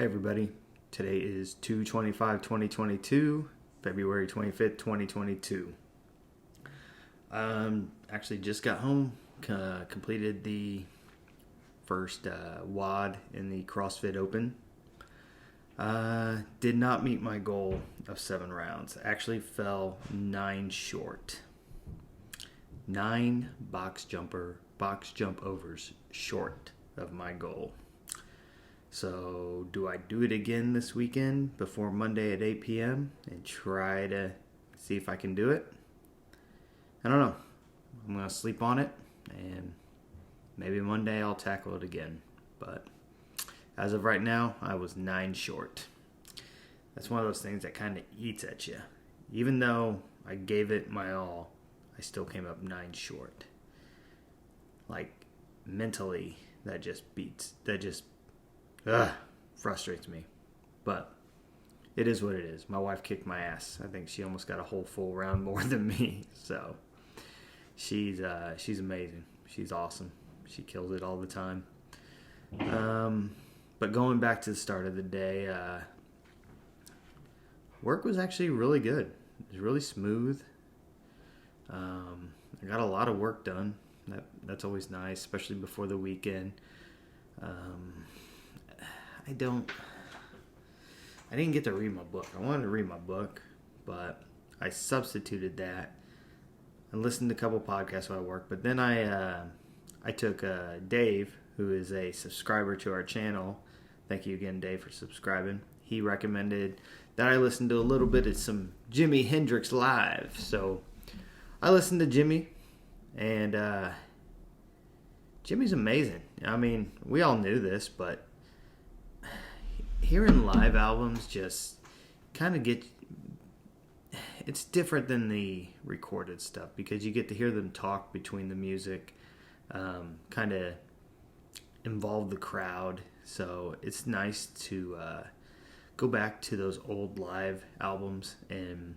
Hey everybody, today is 2/25/2022, February 25th, 2022. Actually just got home, completed the first WOD in the CrossFit Open. Did not meet my goal of 7 rounds. Actually fell 9 short. 9 box jump overs short of my goal. So, do I do it again this weekend before Monday at 8 p.m. and try to see if I can do it? I don't know. I'm going to sleep on it, and maybe Monday I'll tackle it again. But as of right now, I was 9 short. That's one of those things that kind of eats at you. Even though I gave it my all, I still came up 9 short. Like, mentally, that just frustrates me. But it is what it is. My wife kicked my ass. I think she almost got a whole full round more than me. So she's amazing. She's awesome. She kills it all the time. But going back to the start of the day, work was actually really good. It was really smooth. I got a lot of work done. That's always nice, especially before the weekend. I didn't get to read my book. I wanted to read my book, but I substituted that and listened to a couple podcasts while I work. But then I took Dave, who is a subscriber to our channel. Thank you again, Dave, for subscribing. He recommended that I listen to a little bit of some Jimi Hendrix live. So I listened to Jimmy, and Jimmy's amazing. I mean, we all knew this, but hearing live albums just kind of it's different than the recorded stuff because you get to hear them talk between the music, kind of involve the crowd. So it's nice to go back to those old live albums and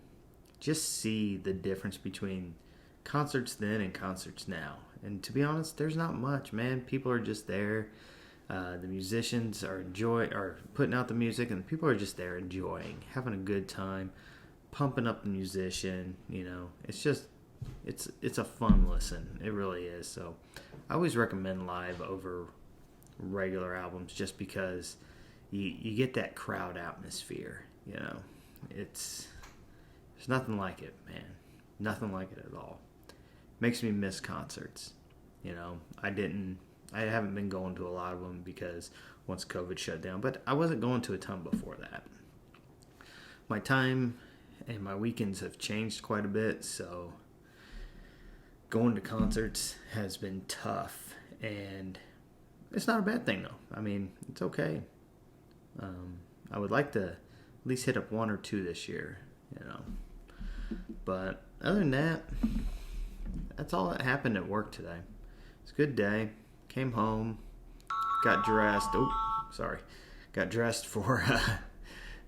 just see the difference between concerts then and concerts now. And to be honest, there's not much, man. People are just there. The musicians are putting out the music, and the people are just there enjoying, having a good time, pumping up the musician. You know, it's a fun listen. It really is. So I always recommend live over regular albums just because you get that crowd atmosphere. You know, there's nothing like it, man. Nothing like it at all. Makes me miss concerts. You know, I haven't been going to a lot of them because once COVID shut down, but I wasn't going to a ton before that. My time and my weekends have changed quite a bit, so going to concerts has been tough, and it's not a bad thing though. I mean, it's okay. I would like to at least hit up 1 or 2 this year, you know. But other than that, that's all that happened at work today. It's a good day. Came home, got dressed. Got dressed for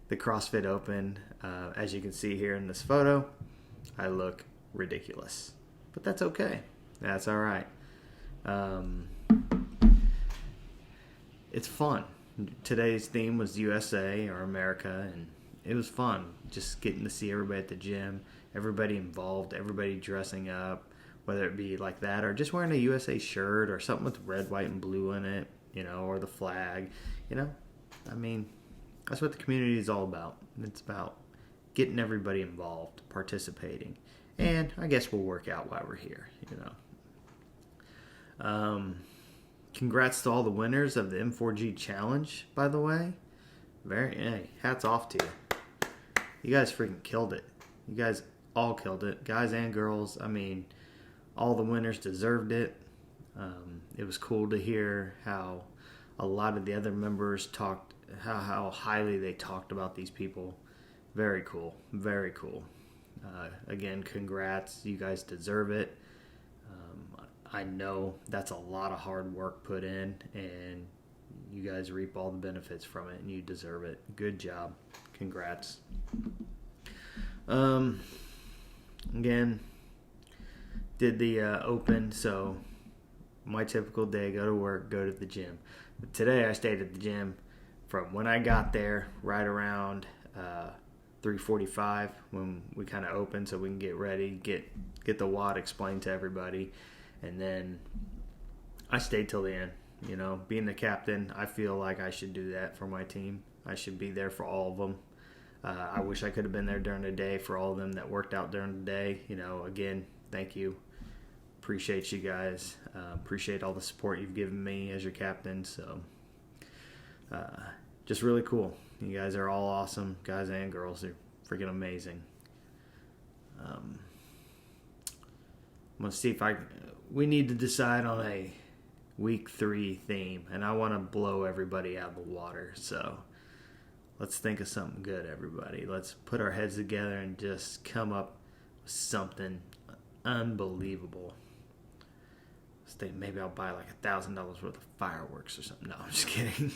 the CrossFit Open. As you can see here in this photo, I look ridiculous, but that's okay. That's all right. It's fun. Today's theme was USA or America, and it was fun just getting to see everybody at the gym, everybody involved, everybody dressing up, whether it be like that or just wearing a USA shirt or something with red, white, and blue in it, you know, or the flag, you know. I mean, that's what the community is all about. It's about getting everybody involved, participating, and I guess we'll work out while we're here, you know. Congrats to all the winners of the M4G Challenge, by the way. Hey, hats off to you. You guys freaking killed it. You guys all killed it, guys and girls. I mean, all the winners deserved it. It was cool to hear how a lot of the other members talked, how highly they talked about these people. Very cool. Very cool. Again, congrats. You guys deserve it. I know that's a lot of hard work put in, and you guys reap all the benefits from it, and you deserve it. Good job. Congrats. Again, did the open, so my typical day, go to work, go to the gym. But today I stayed at the gym from when I got there, right around 3:45 when we kind of open, so we can get ready, get the WOD explained to everybody, and then I stayed till the end. You know, being the captain, I feel like I should do that for my team. I should be there for all of them. I wish I could have been there during the day for all of them that worked out during the day. You know, again, thank you. Appreciate you guys. Appreciate all the support you've given me as your captain. So, just really cool. You guys are all awesome, guys and girls. They're freaking amazing. I'm gonna see if we need to decide on a week 3 theme, and I want to blow everybody out of the water. So let's think of something good, everybody. Let's put our heads together and just come up with something unbelievable. Maybe I'll buy like $1,000 worth of fireworks or something. No, I'm just kidding.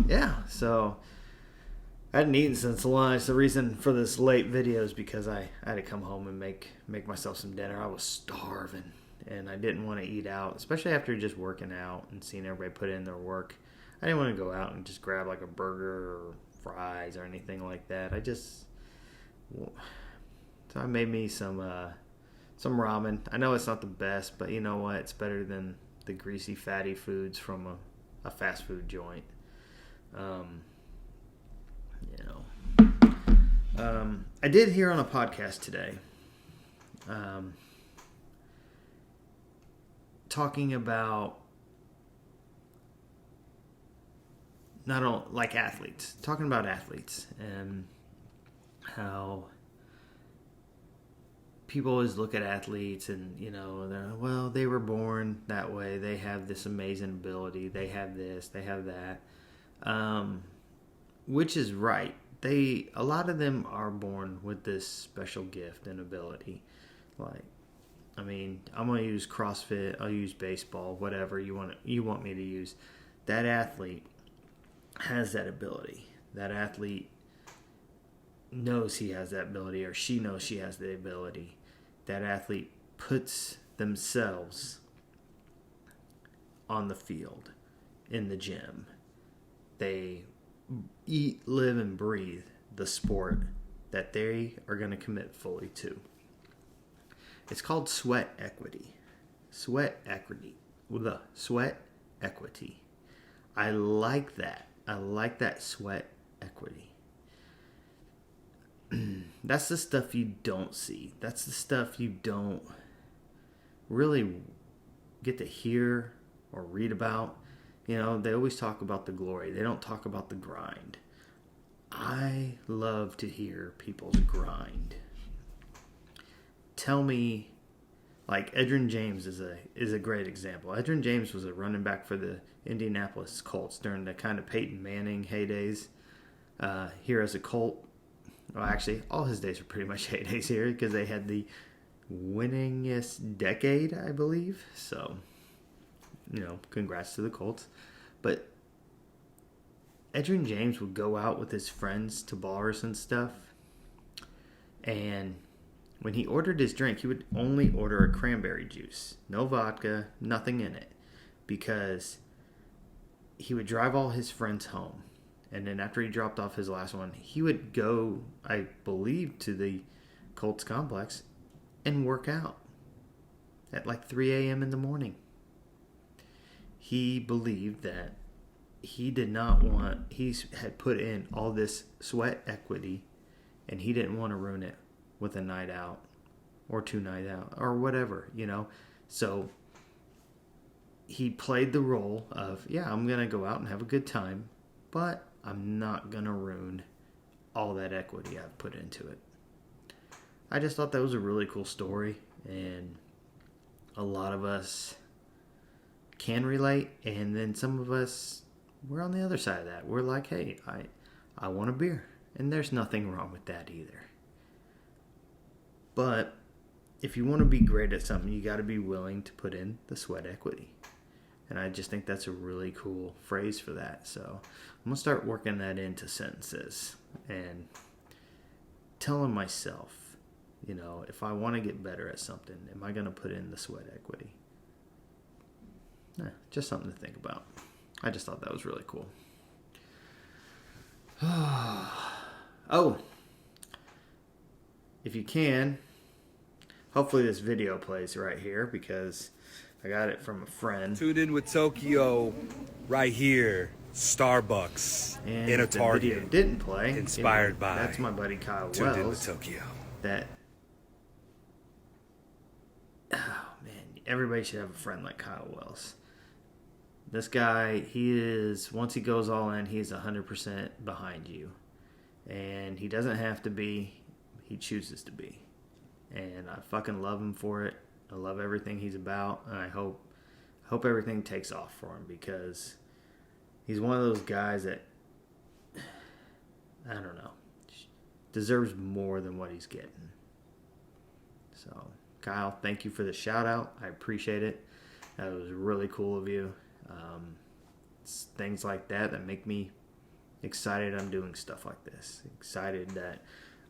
Yeah, so I hadn't eaten since lunch. The reason for this late video is because I had to come home and make myself some dinner. I was starving, and I didn't want to eat out, especially after just working out and seeing everybody put in their work. I didn't want to go out and just grab like a burger or fries or anything like that. So I made me some ramen. I know it's not the best, but you know what? It's better than the greasy, fatty foods from a fast food joint. I did hear on a podcast today, talking about talking about athletes and how people always look at athletes and, you know, they were born that way. They have this amazing ability. They have this, they have that. Which is right. A lot of them are born with this special gift and ability. I'm going to use CrossFit. I'll use baseball, whatever you want me to use. That athlete has that ability. That athlete knows he has that ability, or she knows she has the ability. That athlete puts themselves on the field, in the gym. They eat, live, and breathe the sport that they are going to commit fully to. It's called sweat equity. Sweat equity. Sweat equity. I like that. I like that sweat equity. That's the stuff you don't see. That's the stuff you don't really get to hear or read about. You know, they always talk about the glory. They don't talk about the grind. I love to hear people's grind. Tell me, like Edgerrin James is a great example. Edgerrin James was a running back for the Indianapolis Colts during the kind of Peyton Manning heydays here as a Colt. Well, actually, all his days were pretty much heydays here because they had the winningest decade, I believe. So, you know, congrats to the Colts. But Edgerrin James would go out with his friends to bars and stuff. And when he ordered his drink, he would only order a cranberry juice. No vodka, nothing in it. Because he would drive all his friends home. And then after he dropped off his last one, he would go, I believe, to the Colts complex and work out at like 3 a.m. in the morning. He believed that he had put in all this sweat equity, and he didn't want to ruin it with a night out or 2 nights out or whatever, you know. So he played the role of, I'm going to go out and have a good time, but I'm not going to ruin all that equity I've put into it. I just thought that was a really cool story, and a lot of us can relate, and then some of us, we're on the other side of that. We're like, hey, I want a beer, and there's nothing wrong with that either. But if you want to be great at something, you got to be willing to put in the sweat equity. And I just think that's a really cool phrase for that. So I'm going to start working that into sentences and telling myself, you know, if I want to get better at something, am I going to put in the sweat equity? Just something to think about. I just thought that was really cool. Oh, if you can, hopefully this video plays right here because I got it from a friend. Tuned in with Tokyo right here. Starbucks And in a if the Target. video didn't play, Inspired by. That's my buddy Kyle Tuned in with Wells. Tokyo. That, oh man, everybody should have a friend like Kyle Wells. This guy, he is, once he goes all in, he is 100% behind you. And he doesn't have to be, he chooses to be. And I fucking love him for it. I love everything he's about. And I hope everything takes off for him because he's one of those guys that, I don't know, deserves more than what he's getting. So, Kyle, thank you for the shout out. I appreciate it. That was really cool of you. It's things like that make me excited I'm doing stuff like this. Excited that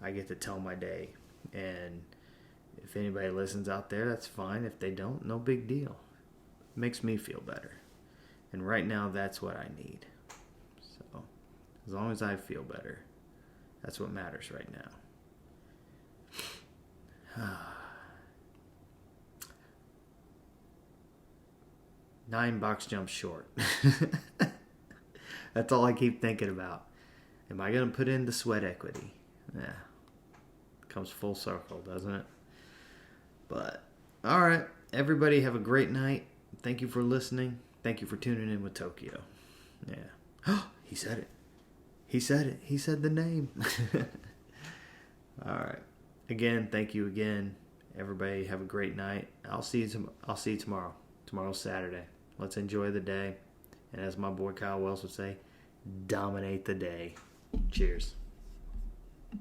I get to tell my day. And if anybody listens out there, that's fine. If they don't, no big deal. It makes me feel better. And right now, that's what I need. So, as long as I feel better, that's what matters right now. 9 box jumps short. That's all I keep thinking about. Am I going to put in the sweat equity? Yeah. Comes full circle, doesn't it? But, alright. Everybody have a great night. Thank you for listening. Thank you for tuning in with Tokyo. Yeah. He said it. He said it. He said the name. Alright. Again, thank you again. Everybody have a great night. I'll see you tomorrow. Tomorrow's Saturday. Let's enjoy the day. And as my boy Kyle Wells would say, dominate the day. Cheers.